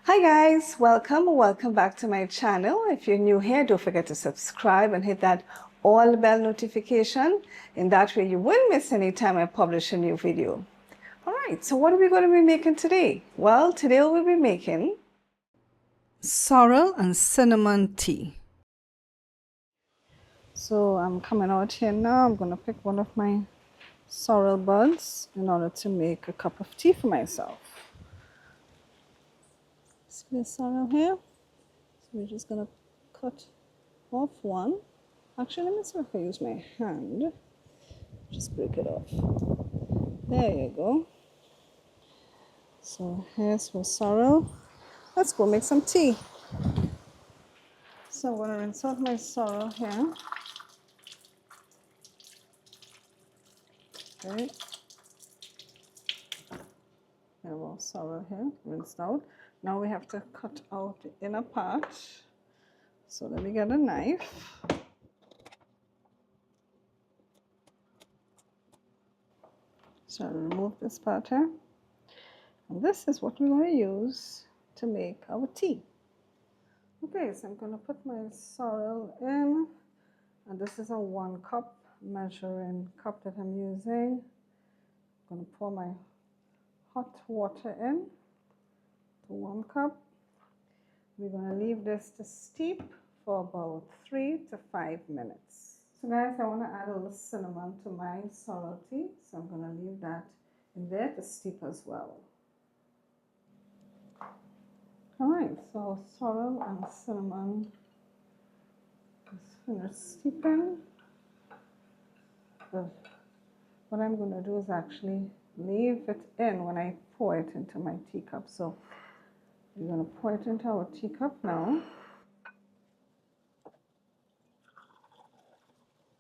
Hi guys, welcome back to my channel. If you're new here, don't forget to subscribe and hit that all bell notification. In that way you won't miss any time I publish a new video. All right, so what are we going to be making today? Well, today we'll be making sorrel and cinnamon tea. So I'm coming out here now. I'm going to pick one of my sorrel buds in order to make a cup of tea for myself. See the sorrel here? So we're just going to cut off one. Actually, let me see if I use my hand. Just break it off. There you go. So here's my sorrel. Let's go make some tea. So I'm going to rinse out my sorrel here. Okay. There we go, sorrel here, rinsed out. Now we have to cut out the inner part. So let me get a knife. So I'll remove this part here. And this is what we're going to use to make our tea. Okay, so I'm going to put my sorrel in. And this is a 1 cup measuring cup that I'm using. I'm going to pour my hot water in to 1 cup. We're going to leave this to steep for about 3 to 5 minutes. So guys, I want to add a little cinnamon to my sorrel tea. So I'm going to leave that in there to steep as well. Alright, so sorrel and cinnamon is finished steeping. But what I'm going to do is actually leave it in when I pour it into my teacup. So we're going to pour it into our teacup now.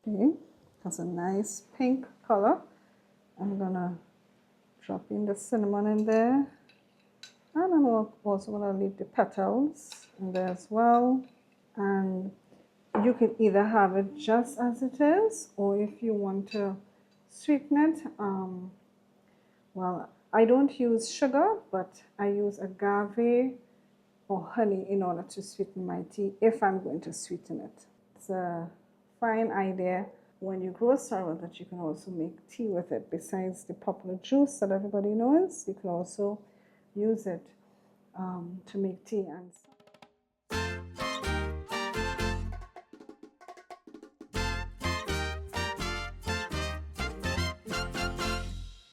Okay, has a nice pink color. I'm going to drop in the cinnamon in there. And I'm also going to leave the petals in there as well. And you can either have it just as it is, or if you want to sweeten it, well, I don't use sugar, but I use agave or honey in order to sweeten my tea if I'm going to sweeten it. It's a fine idea when you grow sorrel that you can also make tea with it. Besides the popular juice that everybody knows, you can also use it to make tea. And